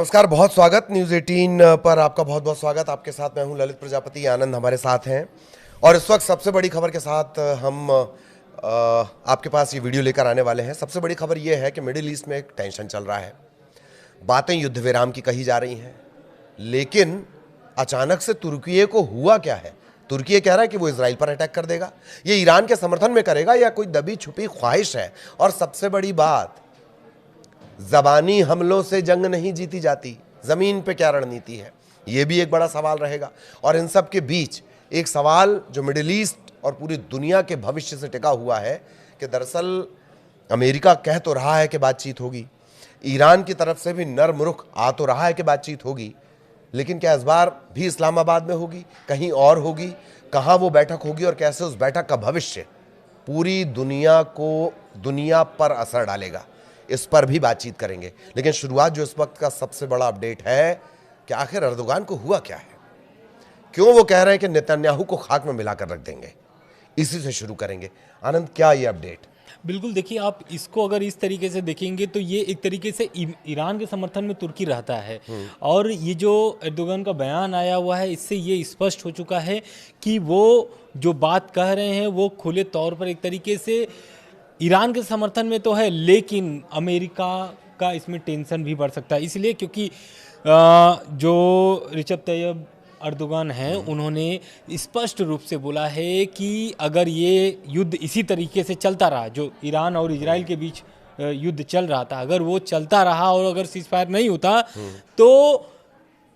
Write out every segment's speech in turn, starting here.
नमस्कार, बहुत स्वागत न्यूज़ 18 पर आपका बहुत बहुत स्वागत। आपके साथ मैं हूं ललित प्रजापति, आनंद हमारे साथ हैं और इस वक्त सबसे बड़ी खबर के साथ हम आपके पास ये वीडियो लेकर आने वाले हैं। सबसे बड़ी खबर ये है कि मिडिल ईस्ट में एक टेंशन चल रहा है, बातें युद्ध विराम की कही जा रही हैं, लेकिन अचानक से तुर्की को हुआ क्या है? तुर्की कह रहा है कि वो इजराइल पर अटैक कर देगा, ये ईरान के समर्थन में करेगा या कोई दबी छुपी ख्वाहिश है? और सबसे बड़ी बात, जबानी हमलों से जंग नहीं जीती जाती, जमीन पे क्या रणनीति है, ये भी एक बड़ा सवाल रहेगा। और इन सब के बीच एक सवाल जो मिडिल ईस्ट और पूरी दुनिया के भविष्य से टिका हुआ है कि दरअसल अमेरिका कह तो रहा है कि बातचीत होगी, ईरान की तरफ से भी नर्म रुख आ तो रहा है कि बातचीत होगी, लेकिन क्या इस बार भी इस्लामाबाद में होगी, कहीं और होगी, कहाँ वो बैठक होगी और कैसे उस बैठक का भविष्य पूरी दुनिया पर असर डालेगा, इस पर भी बातचीत करेंगे। लेकिन शुरुआत जो इस वक्त का सबसे बड़ा अपडेट है कि आखिर अर्दोगान को हुआ क्या है, क्यों वो कह रहे हैं कि नेतन्याहू को खाक में मिलाकर रख देंगे, इसी से शुरू करेंगे। आनंद, क्या ये अपडेट? बिल्कुल, देखिए, आप इसको अगर इस तरीके से देखेंगे तो ये एक तरीके से ईरान के समर्थन में तुर्की रहता है। और ये जो एर्दोगन का बयान आया हुआ है, इससे ये स्पष्ट हो चुका है कि वो जो बात कह रहे हैं वो खुले तौर पर एक तरीके से ईरान के समर्थन में तो है, लेकिन अमेरिका का इसमें टेंशन भी बढ़ सकता है। इसलिए क्योंकि जो रिसेप तैयब अर्दोगान हैं, उन्होंने स्पष्ट रूप से बोला है कि अगर ये युद्ध इसी तरीके से चलता रहा, जो ईरान और इजराइल के बीच युद्ध चल रहा था, अगर वो चलता रहा और अगर सीज़फायर नहीं होता तो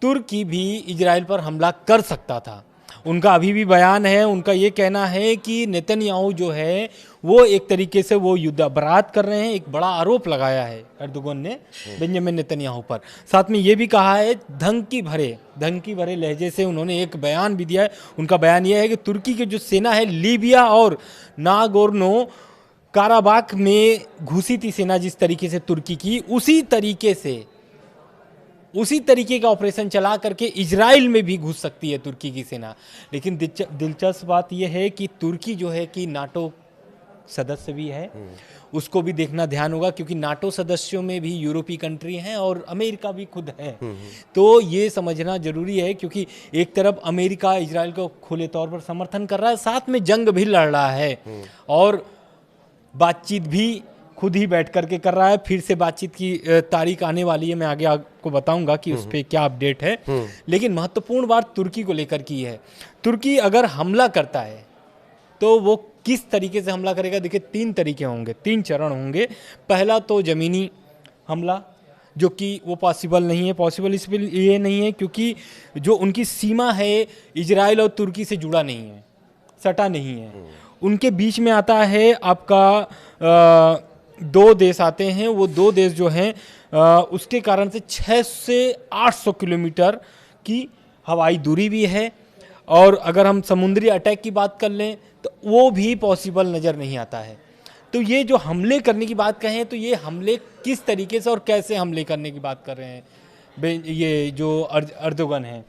तुर्की भी इजराइल पर हमला कर सकता था। उनका अभी भी बयान है, उनका ये कहना है कि नेतन्याहू जो है वो एक तरीके से वो युद्ध अपराध कर रहे हैं। एक बड़ा आरोप लगाया है एर्दोगन ने बेंजामिन नेतन्याहू पर। साथ में ये भी कहा है, धमकी भरे लहजे से उन्होंने एक बयान भी दिया है। उनका बयान ये है कि तुर्की की जो सेना है, लीबिया और नागोर्नो काराबाख में घुसी थी सेना जिस तरीके से तुर्की की, उसी तरीके का ऑपरेशन चला करके इजराइल में भी घुस सकती है तुर्की की सेना। लेकिन दिलचस्प बात यह है कि तुर्की जो है कि नाटो सदस्य भी है, उसको भी देखना ध्यान होगा, क्योंकि नाटो सदस्यों में भी यूरोपीय कंट्री हैं और अमेरिका भी खुद है। तो ये समझना जरूरी है, क्योंकि एक तरफ अमेरिका इजराइल को खुले तौर पर समर्थन कर रहा है, साथ में जंग भी लड़ रहा है और बातचीत भी खुद ही बैठ करके कर रहा है। फिर से बातचीत की तारीख आने वाली है, मैं आगे आपको बताऊंगा कि उस पर क्या अपडेट है। लेकिन महत्वपूर्ण बात तुर्की को लेकर की है। तुर्की अगर हमला करता है तो वो किस तरीके से हमला करेगा? देखिए, 3 तरीके होंगे, 3 चरण होंगे। पहला तो ज़मीनी हमला, जो कि वो पॉसिबल इसलिए नहीं है क्योंकि जो उनकी सीमा है इजराइल और तुर्की से जुड़ा नहीं है, सटा नहीं है। उनके बीच में आता है आपका 2 देश आते हैं। वो 2 देश जो हैं उसके कारण से 600 से 800 किलोमीटर की हवाई दूरी भी है। और अगर हम समुद्री अटैक की बात कर लें तो वो भी पॉसिबल नज़र नहीं आता है। तो ये जो हमले करने की बात कहें तो ये हमले किस तरीके से और कैसे हमले करने की बात कर रहे हैं ये जो अर्दोगन है,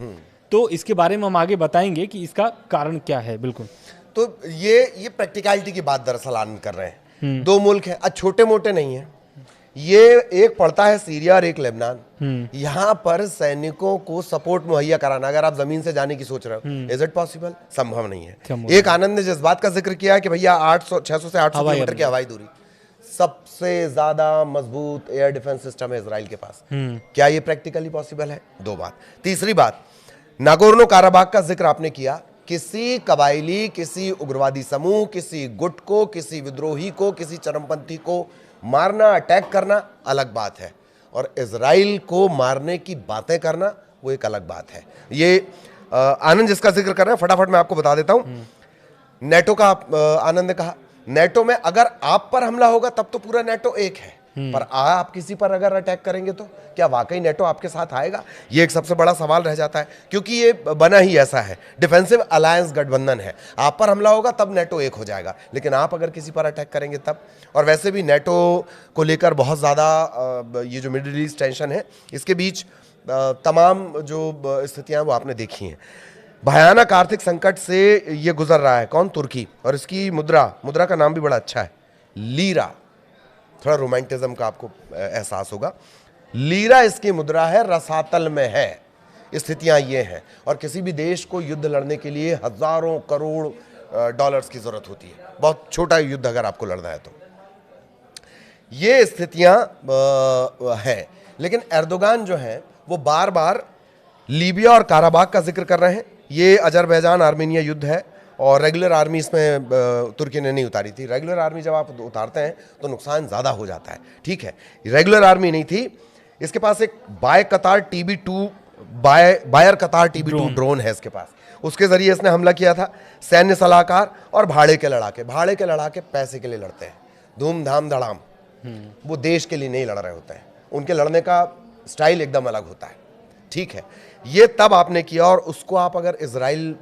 तो इसके बारे में हम आगे बताएंगे कि इसका कारण क्या है। बिल्कुल, तो ये प्रैक्टिकलिटी की बात दरअसल आनंद कर रहे हैं। 2 मुल्क हैं, छोटे मोटे नहीं हैं, ये एक पड़ता है सीरिया और एक लेबनान। यहाँ पर सैनिकों को सपोर्ट मुहैया कराना, अगर आप जमीन से जाने की सोच रहे हो, इज इट पॉसिबल? संभव नहीं है। एक आनंद ने जिस बात का जिक्र किया कि भैया 600 से 800 किलोमीटर की हवाई दूरी, सबसे ज्यादा मजबूत एयर डिफेंस सिस्टम है इजराइल के पास। क्या ये प्रैक्टिकली पॉसिबल है? 2 बात। तीसरी बात, नागोर्नो काराबाख का जिक्र आपने किया। किसी कबायली, किसी उग्रवादी समूह, किसी गुट को, किसी विद्रोही को, किसी चरमपंथी को मारना, अटैक करना अलग बात है, और इजराइल को मारने की बातें करना वो एक अलग बात है। ये आनंद जिसका जिक्र कर रहे हैं, फटाफट मैं आपको बता देता हूं। नेटो का आनंद ने कहा, नेटो में अगर आप पर हमला होगा तब तो पूरा नेटो एक है, पर आप किसी पर अगर अटैक करेंगे तो क्या वाकई नेटो आपके साथ आएगा? ये एक सबसे बड़ा सवाल रह जाता है, क्योंकि ये बना ही ऐसा है, डिफेंसिव अलायंस गठबंधन है। आप पर हमला होगा तब नेटो एक हो जाएगा, लेकिन आप अगर किसी पर अटैक करेंगे तब। और वैसे भी नेटो को लेकर बहुत ज़्यादा ये जो मिडिल ईस्ट टेंशन है, इसके बीच तमाम जो स्थितियाँ वो आपने देखी हैं। भयानक आर्थिक संकट से ये गुजर रहा है कौन? तुर्की। और इसकी मुद्रा का नाम भी बड़ा अच्छा है, लीरा। थोड़ा रोमांटिज्म का आपको एहसास होगा। लीरा इसकी मुद्रा है, रसातल में है। स्थितियां ये हैं, और किसी भी देश को युद्ध लड़ने के लिए हजारों करोड़ डॉलर्स की जरूरत होती है, बहुत छोटा युद्ध अगर आपको लड़ना है तो। ये स्थितियां हैं, लेकिन एर्दोगान जो है वो बार बार लीबिया और काराबाग का जिक्र कर रहे हैं। ये अजरबैजान आर्मेनिया युद्ध है, और रेगुलर आर्मी इसमें तुर्की ने नहीं उतारी थी। रेगुलर आर्मी जब आप उतारते हैं तो नुकसान ज़्यादा हो जाता है, ठीक है। रेगुलर आर्मी नहीं थी, इसके पास एक बायर कतार TB2 ड्रोन है इसके पास, उसके जरिए इसने हमला किया था। सैन्य सलाहकार और भाड़े के लड़ाके पैसे के लिए लड़ते हैं, धूमधाम धड़ाम। वो देश के लिए नहीं लड़ रहे होते हैं, उनके लड़ने का स्टाइल एकदम अलग होता है, ठीक है। ये तब आपने किया, और उसको आप अगर इजराइल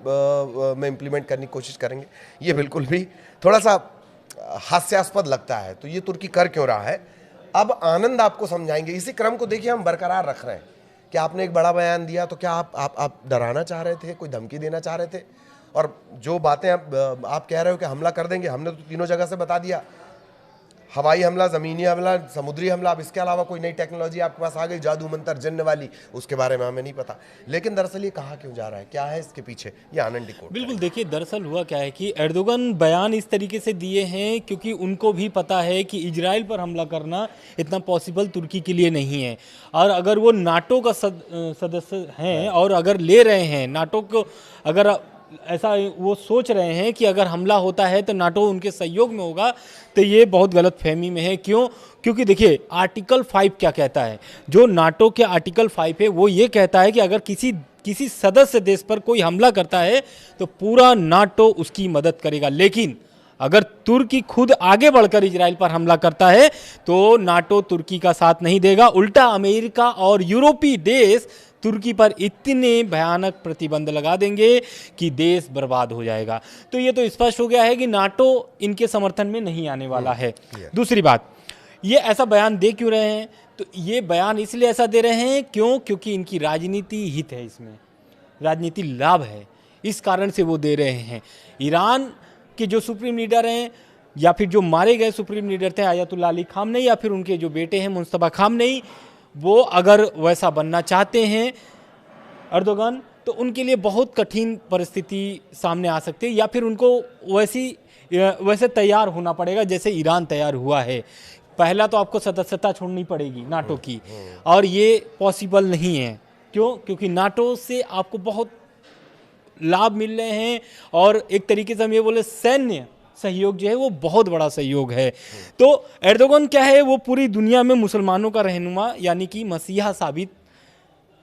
में इंप्लीमेंट करने की कोशिश करेंगे, ये बिल्कुल भी थोड़ा सा हास्यास्पद लगता है। तो ये तुर्की कर क्यों रहा है, अब आनंद आपको समझाएंगे। इसी क्रम को देखिए हम बरकरार रख रहे हैं कि आपने एक बड़ा बयान दिया, तो क्या आप डराना चाह रहे थे, कोई धमकी देना चाह रहे थे? और जो बातें आप कह रहे हो कि हमला कर देंगे, हमने तो तीनों जगह से बता दिया, हवाई हमला, जमीनी हमला, समुद्री हमला। अब इसके अलावा कोई नई टेक्नोलॉजी आपके पास आ गई, जादू मंतर जन्न वाली, उसके बारे में हमें नहीं पता। लेकिन दरअसल ये कहा क्यों जा रहा है, क्या है इसके पीछे, ये आनंद डिकोड। बिल्कुल, देखिए दरअसल हुआ क्या है कि एर्दोगन बयान इस तरीके से दिए हैं क्योंकि उनको भी पता है कि इजराइल पर हमला करना इतना पॉसिबल तुर्की के लिए नहीं है। और अगर वो नाटो का सदस्य हैं और अगर ले रहे हैं नाटो को, अगर ऐसा वो सोच रहे हैं कि अगर हमला होता है तो नाटो उनके सहयोग में होगा, तो ये बहुत गलत फहमी में है। क्यों? क्योंकि देखिए आर्टिकल 5 क्या कहता है, जो नाटो के आर्टिकल 5 है वो ये कहता है कि अगर किसी सदस्य देश पर कोई हमला करता है तो पूरा नाटो उसकी मदद करेगा। लेकिन अगर तुर्की खुद आगे बढ़कर इजराइल पर हमला करता है तो नाटो तुर्की का साथ नहीं देगा, उल्टा अमेरिका और यूरोपीय देश तुर्की पर इतने भयानक प्रतिबंध लगा देंगे कि देश बर्बाद हो जाएगा। तो ये तो स्पष्ट हो गया है कि नाटो इनके समर्थन में नहीं आने वाला है। दूसरी बात, ये ऐसा बयान दे क्यों रहे हैं, तो ये बयान इसलिए ऐसा दे रहे हैं क्योंकि इनकी राजनीति हित है, इसमें राजनीति लाभ है, इस कारण से वो दे रहे हैं। ईरान के जो सुप्रीम लीडर हैं, या फिर जो मारे गए सुप्रीम लीडर थे आयतुल्लाह अली खामनेई, या फिर उनके जो बेटे हैं मुस्तफा खामनेई, वो अगर वैसा बनना चाहते हैं एर्दोगन, तो उनके लिए बहुत कठिन परिस्थिति सामने आ सकती है, या फिर उनको वैसे तैयार होना पड़ेगा जैसे ईरान तैयार हुआ है। पहला तो आपको सदस्यता छोड़नी पड़ेगी नाटो की, और ये पॉसिबल नहीं है। क्यों? क्योंकि नाटो से आपको बहुत लाभ मिल रहे हैं, और एक तरीके से हम ये बोले सैन्य सहयोग जो है वो बहुत बड़ा सहयोग है। तो एर्दोगन क्या है, वो पूरी दुनिया में मुसलमानों का रहनुमा यानी कि मसीहा साबित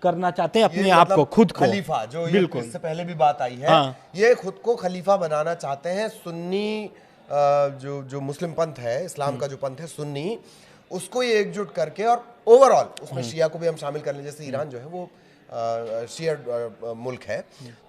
करना चाहते हैं अपने आप को, खुद को खलीफा, जो बिल्कुल इससे पहले भी बात आई है। हाँ। ये खुद को खलीफा बनाना चाहते हैं। सुन्नी जो मुस्लिम पंथ है, इस्लाम का जो पंथ है सुन्नी, उसको ये एकजुट करके, और ओवरऑल उसमें शिया को भी हम शामिल कर लें, जैसे ईरान जो है वो शिया मुल्क है,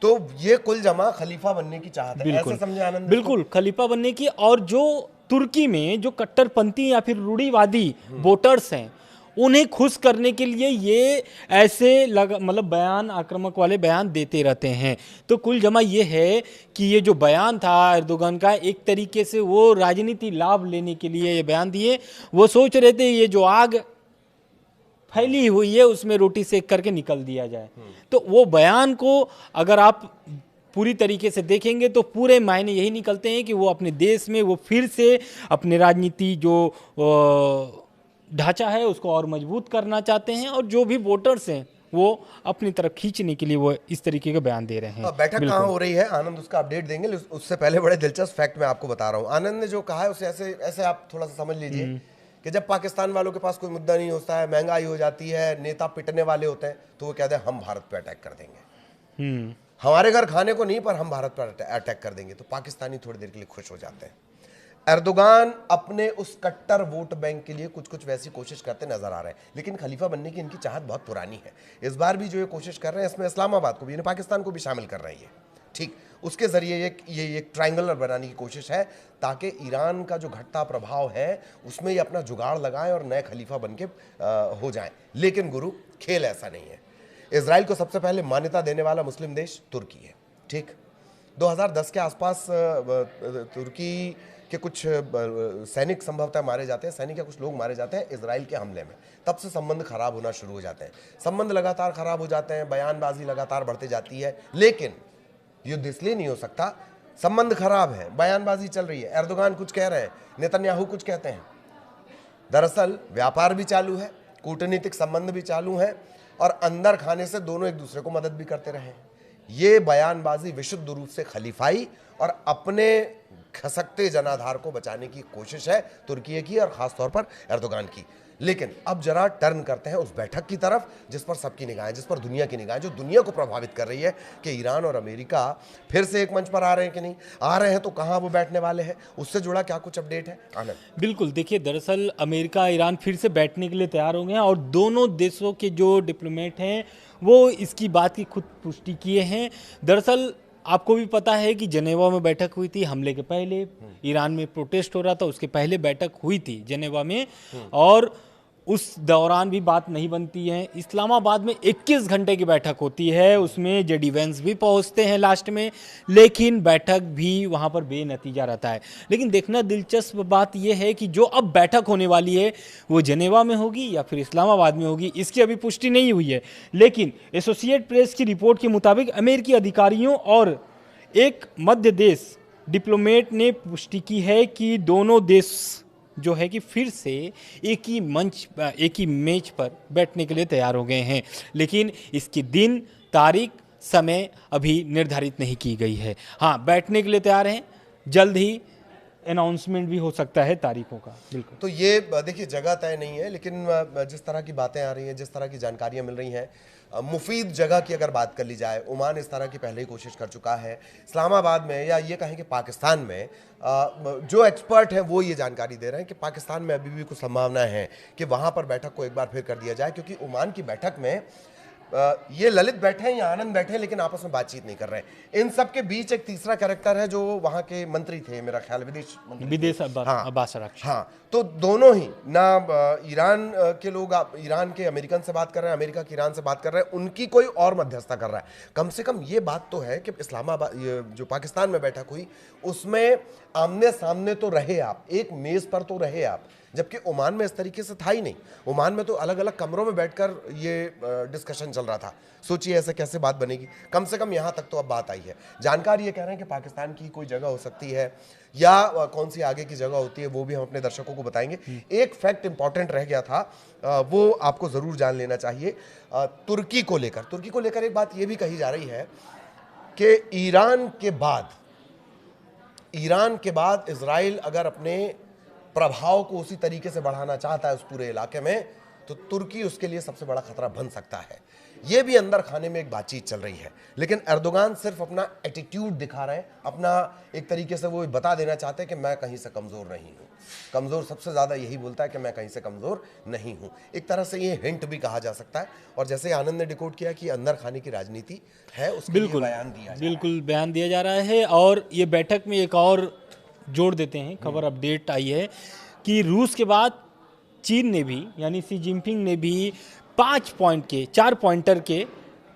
तो ये कुल जमा खलीफा बनने की चाहत है, ऐसे समझे आनंद? बिल्कुल खलीफा बनने की। और जो तुर्की में जो कट्टरपंथी या फिर रूढ़िवादी वोटर्स हैं, उन्हें खुश करने के लिए ये ऐसे मतलब बयान, आक्रामक वाले बयान देते रहते हैं। तो कुल जमा ये है कि ये जो बयान था एर्दोगन का, एक तरीके से वो राजनीति लाभ लेने के लिए ये बयान दिए। वो सोच रहे थे ये जो आग फैली हुई है उसमें रोटी सेक करके निकल दिया जाए। तो वो बयान को अगर आप पूरी तरीके से देखेंगे तो पूरे मायने यही निकलते हैं कि वो अपने देश में वो फिर से अपने राजनीति जो ढांचा है उसको और मजबूत करना चाहते हैं, और जो भी वोटर्स हैं वो अपनी तरफ खींचने के लिए वो इस तरीके का बयान दे रहे हैं। बैठक कहाँ हो रही है, आनंद उसका अपडेट देंगे। उससे पहले बड़े दिलचस्प फैक्ट मैं आपको बता रहा हूँ। आनंद ने जो कहा है उसे ऐसे आप थोड़ा सा समझ लीजिए कि जब पाकिस्तान वालों के पास कोई मुद्दा नहीं होता है, महंगाई हो जाती है, नेता पिटने वाले होते हैं, तो वो कहते हैं हम भारत पे अटैक कर देंगे, हमारे घर खाने को नहीं पर हम भारत पर अटैक कर देंगे। तो पाकिस्तानी थोड़ी देर के लिए खुश हो जाते हैं। एर्दोगान अपने उस कट्टर वोट बैंक के लिए कुछ वैसी कोशिश करते नजर आ रहे हैं, लेकिन खलीफा बनने की इनकी चाहत बहुत पुरानी है। इस बार भी जो ये कोशिश कर रहे हैं, इसमें इस्लामाबाद को भी, यानी पाकिस्तान को भी शामिल कर रही है, ठीक। उसके जरिए ये एक ट्रायंगुलर बनाने की कोशिश है, ताकि ईरान का जो घटता प्रभाव है उसमें ये अपना जुगाड़ लगाएं और नए खलीफा बन के हो जाएं। लेकिन गुरु, खेल ऐसा नहीं है। इजराइल को सबसे पहले मान्यता देने वाला मुस्लिम देश तुर्की है, ठीक। 2010 के आसपास तुर्की कि कुछ सैनिक संभवतः मारे जाते हैं, सैनिक या कुछ लोग मारे जाते हैं इजराइल के हमले में। तब से संबंध खराब होना शुरू हो जाते हैं, संबंध लगातार खराब हो जाते हैं, बयानबाजी लगातार बढ़ती जाती है। लेकिन युद्ध इसलिए नहीं हो सकता, संबंध खराब है, बयानबाजी चल रही है, एर्दोगान कुछ कह रहे हैं, नेतन्याहू कुछ कहते हैं। दरअसल व्यापार भी चालू है, कूटनीतिक संबंध भी चालू है, और अंदर खाने से दोनों एक दूसरे को मदद भी करते रहे हैं। ये बयानबाजी विशुद्ध रूप से खलीफाई और अपने खसकते जनाधार को बचाने की कोशिश है तुर्की की और खासतौर पर एर्दोगान की। लेकिन अब जरा टर्न करते हैं उस बैठक की तरफ जिस पर सबकी निगाहें, जिस पर दुनिया की निगाहें, जो दुनिया को प्रभावित कर रही है कि ईरान और अमेरिका फिर से एक मंच पर आ रहे हैं कि नहीं आ रहे हैं, तो कहां वो बैठने वाले हैं, उससे जुड़ा क्या कुछ अपडेट है आनंद? बिल्कुल, देखिए दरअसल अमेरिका ईरान फिर से बैठने के लिए तैयार हो गए हैं और दोनों देशों के जो डिप्लोमेट हैं वो इसकी बात की खुद पुष्टि किए हैं। दरअसल आपको भी पता है कि जनेवा में बैठक हुई थी हमले के पहले, ईरान में प्रोटेस्ट हो रहा था, उसके पहले बैठक हुई थी जनेवा में, और उस दौरान भी बात नहीं बनती है। इस्लामाबाद में 21 घंटे की बैठक होती है, उसमें जेडी वेंस भी पहुंचते हैं लास्ट में, लेकिन बैठक भी वहां पर बेनतीजा रहता है। लेकिन देखना दिलचस्प बात यह है कि जो अब बैठक होने वाली है वो जनेवा में होगी या फिर इस्लामाबाद में होगी, इसकी अभी पुष्टि नहीं हुई है। लेकिन एसोसिएट प्रेस की रिपोर्ट के मुताबिक अमेरिकी अधिकारियों और एक मध्य देश डिप्लोमेट ने पुष्टि की है कि दोनों देश जो है कि फिर से एक ही मंच, एक ही मेज पर बैठने के लिए तैयार हो गए हैं। लेकिन इसकी दिन, तारीख, समय अभी निर्धारित नहीं की गई है। हाँ, बैठने के लिए तैयार हैं, जल्द ही अनाउंसमेंट भी हो सकता है तारीखों का। बिल्कुल, तो ये देखिए जगह तय नहीं है, लेकिन जिस तरह की बातें आ रही हैं, जिस तरह की जानकारियां मिल रही हैं, मुफीद जगह की अगर बात कर ली जाए, ओमान इस तरह की पहले ही कोशिश कर चुका है। इस्लामाबाद में या ये कहें कि पाकिस्तान में जो एक्सपर्ट हैं वो ये जानकारी दे रहे हैं कि पाकिस्तान में अभी भी कुछ संभावना है कि वहाँ पर बैठक को एक बार फिर कर दिया जाए, क्योंकि ओमान की बैठक में ये ललित बैठे हैं या आनंद बैठे हैं लेकिन आपस में बातचीत नहीं कर रहे हैं। इन सब के बीच एक तीसरा कैरेक्टर है जो वहाँ के मंत्री थे, मेरा ख्याल विदेश मंत्री, अब्बास अराक्ची। हाँ, तो दोनों ही ना ईरान के लोग ईरान के अमेरिकन से बात कर रहे हैं, अमेरिका के ईरान से बात कर रहे हैं, उनकी कोई और मध्यस्थता कर रहा है। कम से कम ये बात तो है कि इस्लामाबाद, जो पाकिस्तान में बैठक हुई उसमें आमने सामने तो रहे आप, एक मेज पर तो रहे आप, जबकि ओमान में इस तरीके से था ही नहीं। ओमान में तो अलग अलग कमरों में बैठकर ये डिस्कशन चल रहा था। सोचिए ऐसे कैसे बात बनेगी। कम से कम यहाँ तक तो अब बात आई है। जानकारी ये कह रहे हैं कि पाकिस्तान की कोई जगह हो सकती है या कौन सी आगे की जगह होती है वो भी हम अपने दर्शकों को बताएंगे। एक फैक्ट इंपॉर्टेंट रह गया था, वो आपको जरूर जान लेना चाहिए। तुर्की को लेकर एक बात ये भी कही जा रही है कि ईरान के बाद इजराइल अगर अपने प्रभाव को उसी तरीके से बढ़ाना चाहता है उस पूरे इलाके में, तो तुर्की उसके लिए सबसे बड़ा खतरा बन सकता है। ये भी अंदर खाने में एक बातचीत चल रही है। लेकिन एर्दोगान सिर्फ अपना एटीट्यूड दिखा रहे हैं, अपना एक तरीके से वो बता देना चाहते हैं कि मैं कहीं से कमज़ोर नहीं हूँ। कमज़ोर सबसे ज़्यादा यही बोलता है कि मैं कहीं से कमज़ोर नहीं हूँ। एक तरह से ये हिंट भी कहा जा सकता है। और जैसे आनंद ने डिकोड किया कि अंदर खाने की राजनीति है, उसके लिए बयान दिया जा रहा है। और ये बैठक में एक और जोड़ देते हैं, खबर अपडेट आई है कि रूस के बाद चीन ने भी, यानी शी जिनपिंग ने भी 4 पॉइंटर के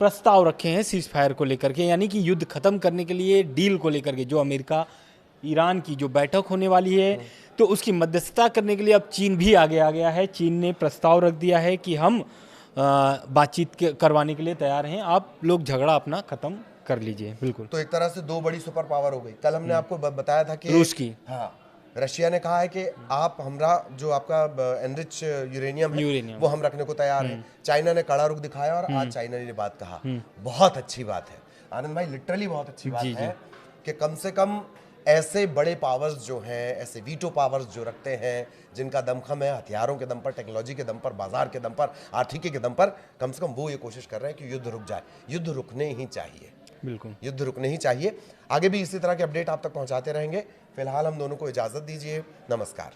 प्रस्ताव रखे हैं सीज फायर को लेकर के, यानी कि युद्ध खत्म करने के लिए डील को लेकर के। जो अमेरिका ईरान की जो बैठक होने वाली है तो उसकी मध्यस्थता करने के लिए अब चीन भी आगे आ गया है। चीन ने प्रस्ताव रख दिया है कि हम बातचीत करवाने के लिए तैयार हैं, आप लोग झगड़ा अपना खत्म कर लीजिए। बिल्कुल, तो एक तरह से दो बड़ी सुपर पावर हो गई। कल हमने आपको बताया था कि रूस की, हाँ, रशिया ने कहा है कि आप हमरा जो आपका एनरिच यूरेनियम है वो हम रखने को तैयार हैं। चाइना ने कड़ा रुख दिखाया और आज चाइना ने बात कहा। बहुत अच्छी बात है आनंद भाई, लिटरली बहुत अच्छी बात है कि कम से कम ऐसे बड़े पावर्स जो हैं, ऐसे वीटो पावर्स जो रखते हैं, जिनका दमखम है हथियारों के दम पर, टेक्नोलॉजी के दम पर, बाजार के दम पर, आर्थिकी के दम पर, कम से कम वो ये कोशिश कर रहे हैं कि युद्ध रुक जाए। युद्ध रुकने ही चाहिए, बिल्कुल युद्ध रुकने ही चाहिए। आगे भी इसी तरह के अपडेट आप तक पहुंचाते रहेंगे। फिलहाल हम दोनों को इजाजत दीजिए। नमस्कार।